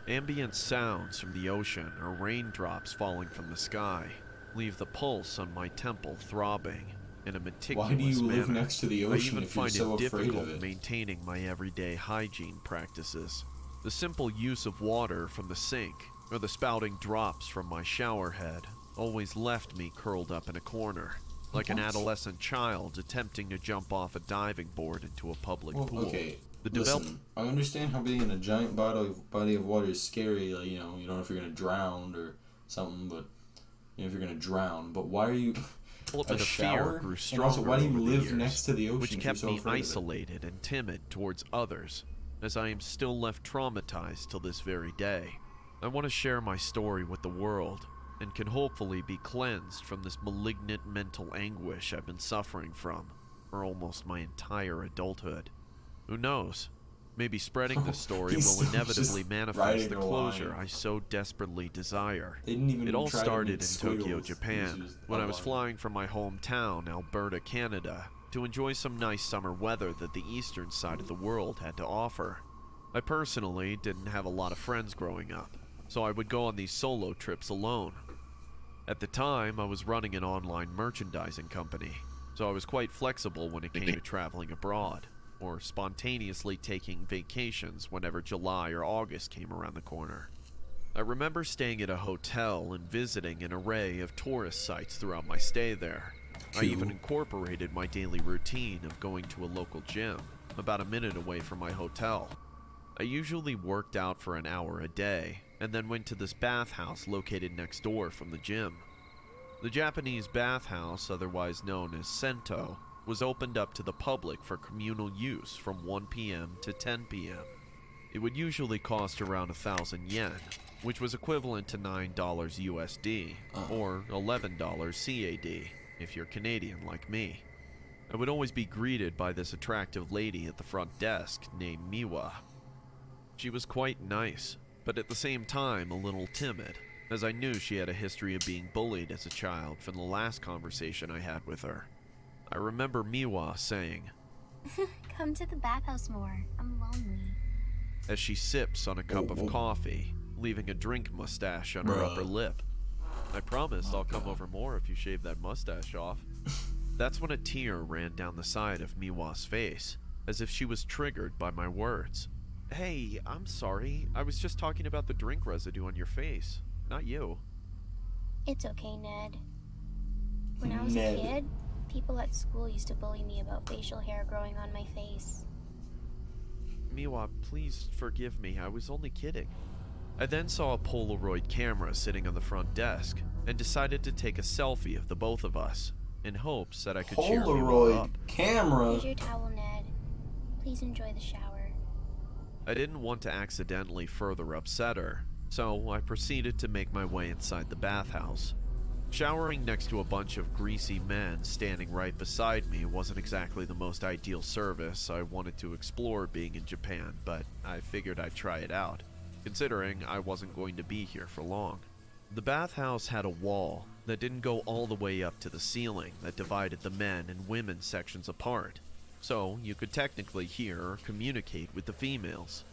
Ambient sounds from the ocean or raindrops falling from the sky leave the pulse on my temple throbbing in a meticulous manner. Why do you live next to the ocean I even if you're find so it afraid difficult of it? maintaining my everyday hygiene practices. The simple use of water from the sink or the spouting drops from my shower head always left me curled up in a corner, like an adolescent child attempting to jump off a diving board into a public pool. Okay, listen, I understand how being in a giant body of water is scary, like, you don't know if you're going to drown or something, but if you're going to drown, but why are you... A fear grew stronger, and also, why do you over the live years, next to the ocean which if kept you're so me afraid of it? isolated and timid towards others, as I am still left traumatized till this very day. I want to share my story with the world, and can hopefully be cleansed from this malignant mental anguish I've been suffering from for almost my entire adulthood. Who knows? Maybe spreading this story will inevitably manifest the closure I so desperately desire. It all started in Tokyo, Japan, when I was flying from my hometown, Alberta, Canada, to enjoy some nice summer weather that the eastern side of the world had to offer. I personally didn't have a lot of friends growing up, so I would go on these solo trips alone. At the time, I was running an online merchandising company, so I was quite flexible when it came to traveling abroad, or spontaneously taking vacations whenever July or August came around the corner. I remember staying at a hotel and visiting an array of tourist sites throughout my stay there. I even incorporated my daily routine of going to a local gym, about a minute away from my hotel. I usually worked out for an hour a day, and then went to this bathhouse located next door from the gym. The Japanese bathhouse, otherwise known as Sento, was opened up to the public for communal use from 1 p.m. to 10 p.m. It would usually cost around 1,000 yen, which was equivalent to $9 USD, or $11 CAD, if you're Canadian like me. I would always be greeted by this attractive lady at the front desk named Miwa. She was quite nice, but at the same time a little timid, as I knew she had a history of being bullied as a child from the last conversation I had with her. I remember Miwa saying, "Come to the bathhouse more. I'm lonely." As she sips on a cup of coffee, leaving a drink mustache on her upper lip. I promised I'll come over more if you shave that mustache off. That's when a tear ran down the side of Miwa's face, as if she was triggered by my words. Hey, I'm sorry. I was just talking about the drink residue on your face, not you. It's okay, Ned. When I was a kid, people at school used to bully me about facial hair growing on my face. Miwa, please forgive me. I was only kidding. I then saw a Polaroid camera sitting on the front desk and decided to take a selfie of the both of us, in hopes that I could cheer Miwa up. Camera. Here's your towel, Ned. Please enjoy the shower. I didn't want to accidentally further upset her, so I proceeded to make my way inside the bathhouse. Showering next to a bunch of greasy men standing right beside me wasn't exactly the most ideal service I wanted to explore being in Japan, but I figured I'd try it out, considering I wasn't going to be here for long. The bathhouse had a wall that didn't go all the way up to the ceiling that divided the men and women sections apart, so you could technically hear or communicate with the females.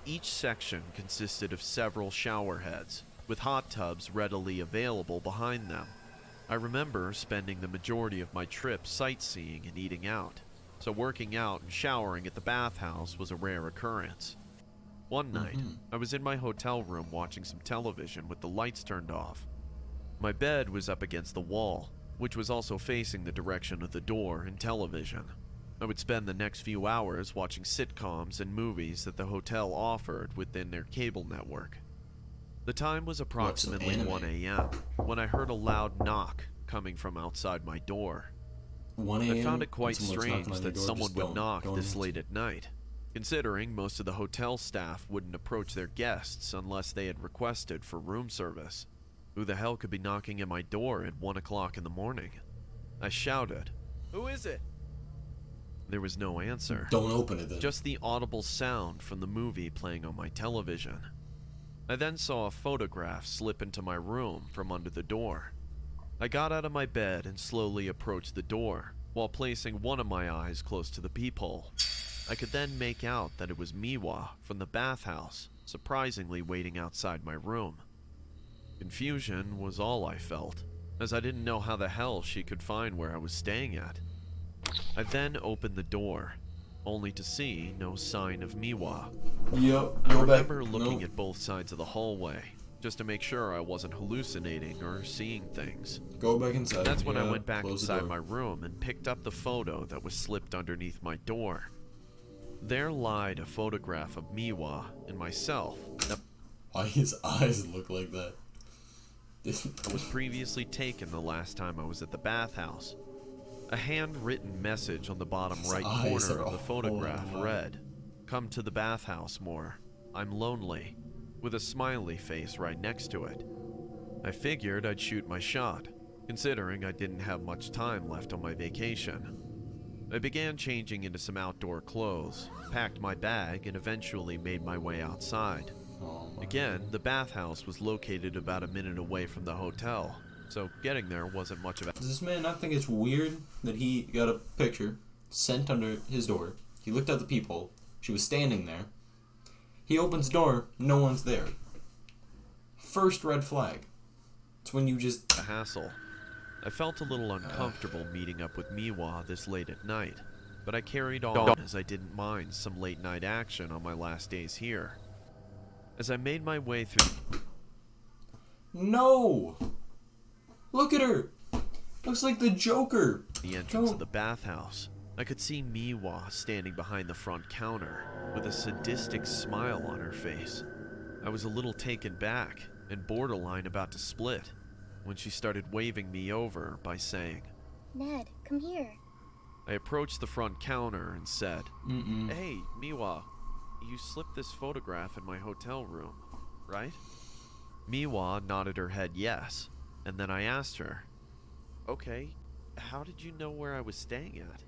Each section consisted of several shower heads, with hot tubs readily available behind them. I remember spending the majority of my trip sightseeing and eating out, so working out and showering at the bathhouse was a rare occurrence. One night, I was in my hotel room watching some television with the lights turned off. My bed was up against the wall, which was also facing the direction of the door and television. I would spend the next few hours watching sitcoms and movies that the hotel offered within their cable network. The time was approximately 1 a.m. when I heard a loud knock coming from outside my door. 1 a.m. I found it quite strange that door, someone would knock this answer. late at night, considering most of the hotel staff wouldn't approach their guests unless they had requested for room service. Who the hell could be knocking at my door at 1 o'clock in the morning? I shouted, "Who is it?" There was no answer. Don't open it then. Just the audible sound from the movie playing on my television. I then saw a photograph slip into my room from under the door. I got out of my bed and slowly approached the door, while placing one of my eyes close to the peephole. I could then make out that it was Miwa from the bathhouse, surprisingly waiting outside my room. Confusion was all I felt, as I didn't know how the hell she could find where I was staying at. I then opened the door, only to see no sign of Miwa. I remember looking at both sides of the hallway, just to make sure I wasn't hallucinating or seeing things. Go back inside. That's when I went back inside my room and picked up the photo that was slipped underneath my door. There lied a photograph of Miwa and myself. Why his eyes look like that? Was previously taken the last time I was at the bathhouse. A handwritten message on the bottom right corner of the photograph read, "Come to the bathhouse more. I'm lonely," with a smiley face right next to it. I figured I'd shoot my shot, considering I didn't have much time left on my vacation. I began changing into some outdoor clothes, packed my bag, and eventually made my way outside. Again, the bathhouse was located about a minute away from the hotel, so getting there wasn't much of a... Does this man not think it's weird that he got a picture sent under his door? He looked out the peephole. She was standing there. He opens the door. No one's there. First red flag. It's when you just... a hassle. I felt a little uncomfortable meeting up with Miwa this late at night, but I carried on as I didn't mind some late night action on my last days here. As I made my way through... No! Look at her! Looks like the Joker! The entrance of the bathhouse, I could see Miwa standing behind the front counter with a sadistic smile on her face. I was a little taken back and borderline about to split when she started waving me over by saying, "Ned, come here." I approached the front counter and said, "Hey, Miwa, you slipped this photograph in my hotel room, right?" Miwa nodded her head yes, and then I asked her, "Okay, how did you know where I was staying at?"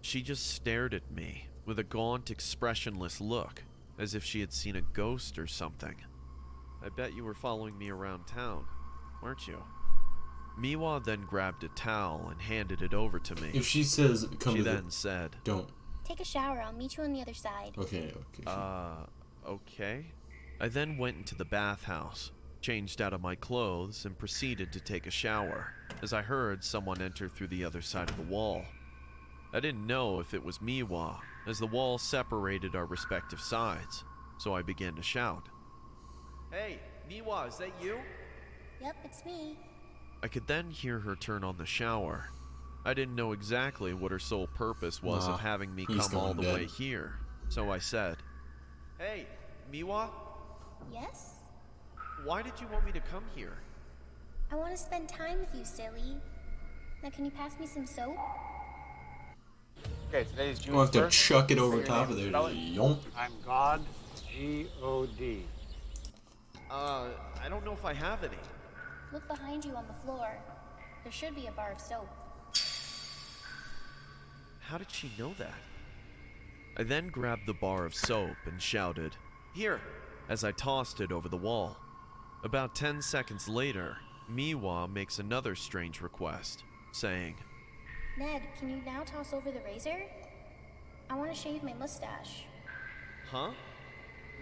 She just stared at me with a gaunt, expressionless look, as if she had seen a ghost or something. "I bet you were following me around town, weren't you?" Miwa then grabbed a towel and handed it over to me. If she says, come she to then said, "Don't." Take a shower. I'll meet you on the other side. Okay. Okay. I then went into the bathhouse, changed out of my clothes, and proceeded to take a shower, as I heard someone enter through the other side of the wall. I didn't know if it was Miwa, as the wall separated our respective sides, so I began to shout. "Hey, Miwa, is that you?" "Yep, it's me." I could then hear her turn on the shower. I didn't know exactly what her sole purpose was of having me come all the way here, so I said, "Hey, Miwa?" "Yes?" "Why did you want me to come here?" "I want to spend time with you, silly." Now, can you pass me some soap? Okay, today's June We'll have to 1st. chuck it over Say your top name of there. and spell it. Yonk. I'm God. G-O-D. I don't know if I have any. Look behind you on the floor. There should be a bar of soap. How did she know that? I then grabbed the bar of soap and shouted, "Here!" as I tossed it over the wall. About 10 seconds later, Miwa makes another strange request, saying, Ned, can you now toss over the razor? I want to shave my mustache. "Huh?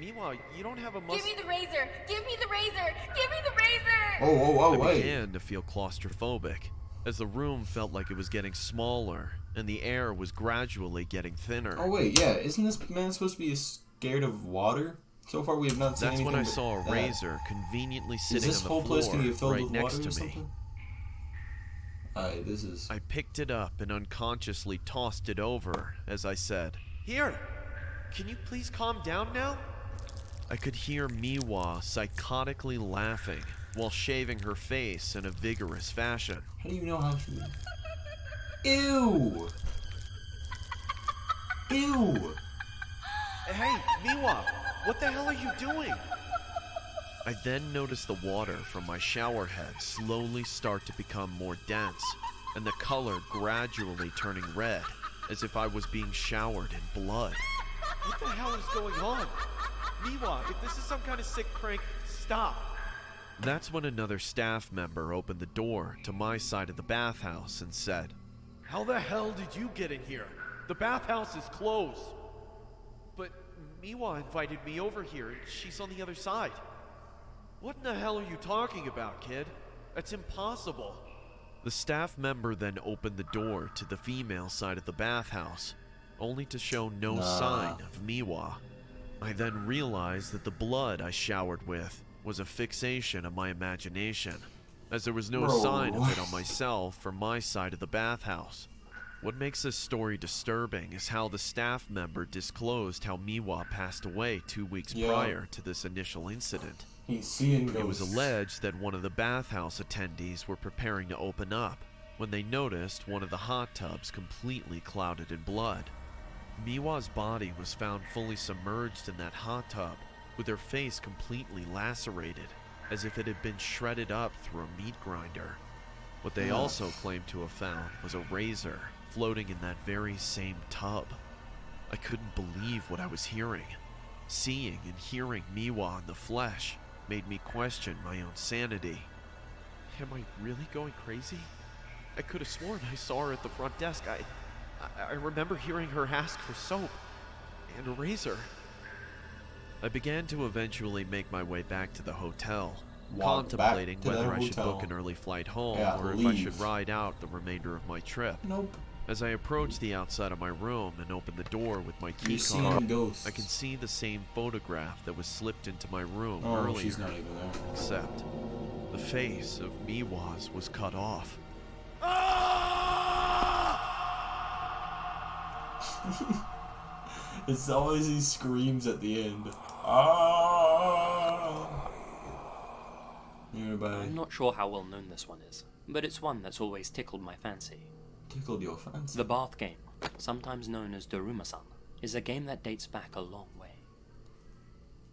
Miwa, you don't have a Give mustache." me the razor! Give me the razor! Give me the razor! Oh, I wait. began to feel claustrophobic, as the room felt like it was getting smaller, and the air was gradually getting thinner. Oh, wait, yeah. Isn't this man supposed to be scared of water? So far, we have not seen That's anything when I but saw a that. razor conveniently Is sitting this on the whole place floor gonna get filled right with next water or to me. something? Alright, this is... I picked it up and unconsciously tossed it over as I said, "Here! Can you please calm down now?" I could hear Miwa psychotically laughing while shaving her face in a vigorous fashion. How do you know how to... Ew! Ew! Hey, Miwa! What the hell are you doing? I then noticed the water from my shower head slowly start to become more dense, and the color gradually turning red, as if I was being showered in blood. What the hell is going on? Miwa, if this is some kind of sick prank, stop! That's when another staff member opened the door to my side of the bathhouse and said, "How the hell did you get in here? The bathhouse is closed." "But Miwa invited me over here, and she's on the other side." "What in the hell are you talking about, kid? That's impossible." The staff member then opened the door to the female side of the bathhouse, only to show no sign of Miwa. I then realized that the blood I showered with was a fixation of my imagination, as there was no sign of it on myself or my side of the bathhouse. What makes this story disturbing is how the staff member disclosed how Miwa passed away 2 weeks prior to this initial incident. He's seeing It was ghosts. alleged that one of the bathhouse attendees were preparing to open up when they noticed one of the hot tubs completely clouded in blood. Miwa's body was found fully submerged in that hot tub, with her face completely lacerated, as if it had been shredded up through a meat grinder. What they also claimed to have found was a razor floating in that very same tub. I couldn't believe what I was hearing. Seeing and hearing Miwa in the flesh made me question my own sanity. Am I really going crazy? I could have sworn I saw her at the front desk. I remember hearing her ask for soap and a razor. I began to eventually make my way back to the hotel, contemplating back to whether the I should hotel. book an early flight home or if I leave. should ride out the remainder of my trip. Nope. As I approached the outside of my room and opened the door with my key You're card, seeing ghosts. I can see the same photograph that was slipped into my room Oh, earlier. she's not even there. Except the face of Miwa's was cut off. It's always he screams at the end. Ah! I'm not sure how well known this one is, but it's one that's always tickled my fancy. Tickled your fancy? The Bath game, sometimes known as Daruma-san, is a game that dates back a long way.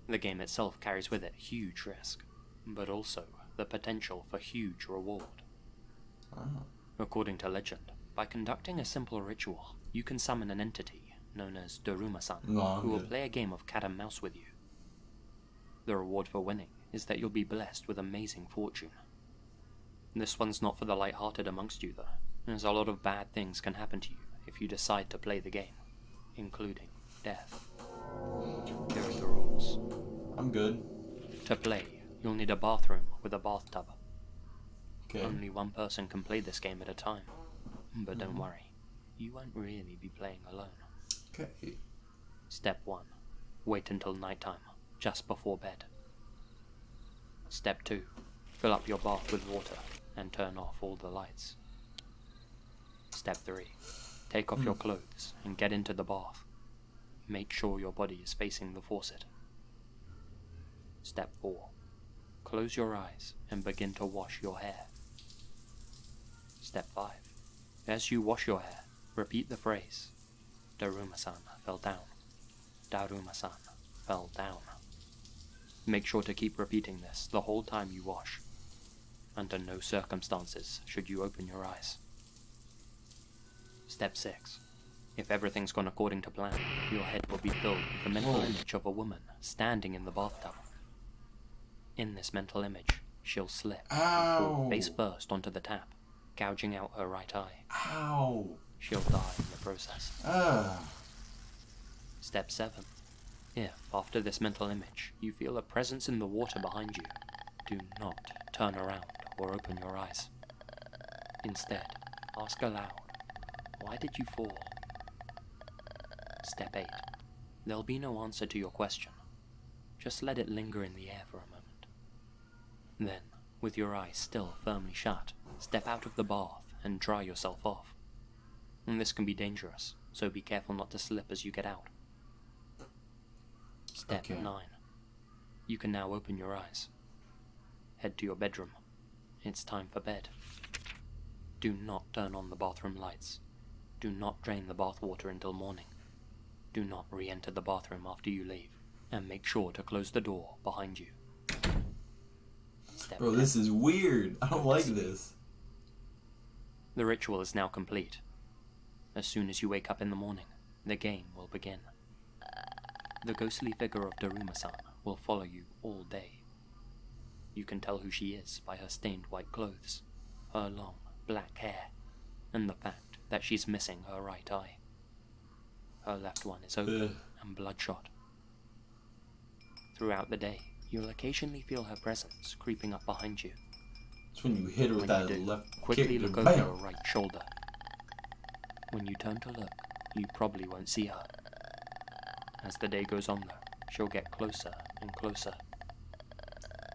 The game itself carries with it huge risk, but also the potential for huge reward. According to legend, by conducting a simple ritual, you can summon an entity known as Daruma-san, who will play a game of cat and mouse with you. The reward for winning is that you'll be blessed with amazing fortune. This one's not for the light-hearted amongst you though, as a lot of bad things can happen to you if you decide to play the game, including death. Here are the rules. I'm good. To play, you'll need a bathroom with a bathtub. Okay. Only one person can play this game at a time, but don't worry, you won't really be playing alone. Okay. Step 1. Wait until nighttime, just before bed. Step 2. Fill up your bath with water and turn off all the lights. Step 3. Take off your clothes and get into the bath. Make sure your body is facing the faucet. Step 4. Close your eyes and begin to wash your hair. Step 5. As you wash your hair, repeat the phrase, Daruma-san fell down. Daruma-san fell down. Make sure to keep repeating this the whole time you wash. Under no circumstances should you open your eyes. Step 6. If everything's gone according to plan, your head will be filled with the mental image of a woman standing in the bathtub. In this mental image, she'll slip and fall face first onto the tap, gouging out her right eye. Ow! She'll die in the process. Step 7. If, after this mental image, you feel a presence in the water behind you, do not turn around or open your eyes. Instead, ask aloud, why did you fall? Step 8. There'll be no answer to your question. Just let it linger in the air for a moment. Then, with your eyes still firmly shut, step out of the bath and dry yourself off. And this can be dangerous, so be careful not to slip as you get out. Step 9. You can now open your eyes. Head to your bedroom. It's time for bed. Do not turn on the bathroom lights. Do not drain the bath water until morning. Do not re-enter the bathroom after you leave. And make sure to close the door behind you. Step Bro, this is weird. I don't like this. The ritual is now complete. As soon as you wake up in the morning, the game will begin. The ghostly figure of Daruma-san will follow you all day. You can tell who she is by her stained white clothes, her long black hair, and the fact that she's missing her right eye. Her left one is open and bloodshot. Throughout the day, you'll occasionally feel her presence creeping up behind you. It's when you hit her with that left quickly kick. Look over your right shoulder. When you turn to look, you probably won't see her. As the day goes on though, she'll get closer and closer.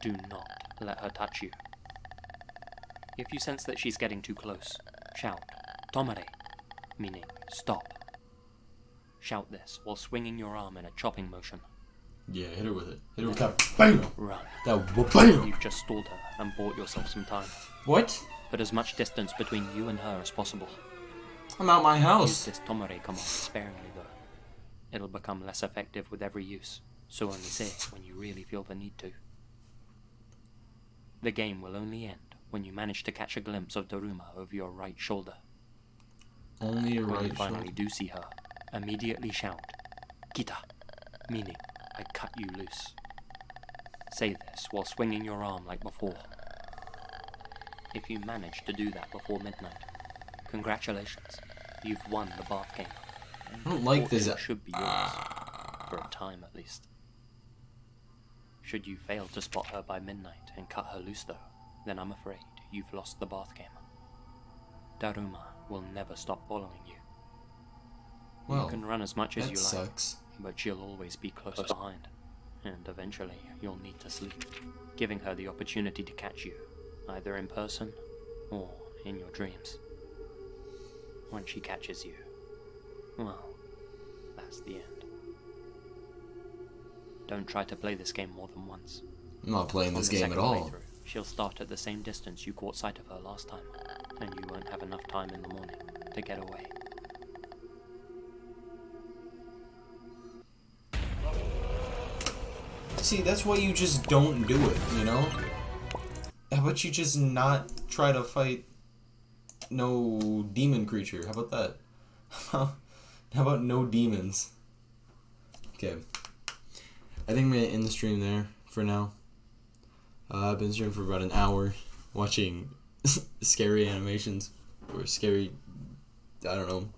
Do not let her touch you. If you sense that she's getting too close, shout, Tomare, meaning stop. Shout this while swinging your arm in a chopping motion. Yeah, hit her with it. Hit her with that BAM! Run. That BAM! You've just stalled her and bought yourself some time. What? Put as much distance between you and her as possible. I'm out my house. Use this Tomare command sparingly though. It'll become less effective with every use, so only say it when you really feel the need to. The game will only end when you manage to catch a glimpse of Daruma over your right shoulder. Only your when right you finally shoulder. do see her, immediately shout, Kita, meaning I cut you loose. Say this while swinging your arm like before. If you manage to do that before midnight, congratulations, you've won the bath game. I don't like this. It should be yours, for a time at least. Should you fail to spot her by midnight and cut her loose though, then I'm afraid you've lost the bath game. Daruma will never stop following you. Well, you can run as much as you like, sucks. but she'll always be close behind, and eventually you'll need to sleep, giving her the opportunity to catch you, either in person or in your dreams. When she catches you, well, that's the end. Don't try to play this game more than once. I'm not playing this On the game at second all. playthrough, she'll start at the same distance you caught sight of her last time, and you won't have enough time in the morning to get away. See, that's why you just don't do it, you know? How about you just not try to fight no demon creature? How about that? How about no demons? Okay. I think I'm going to end the stream there for now. I've been streaming for about an hour watching scary animations. Or scary, I don't know,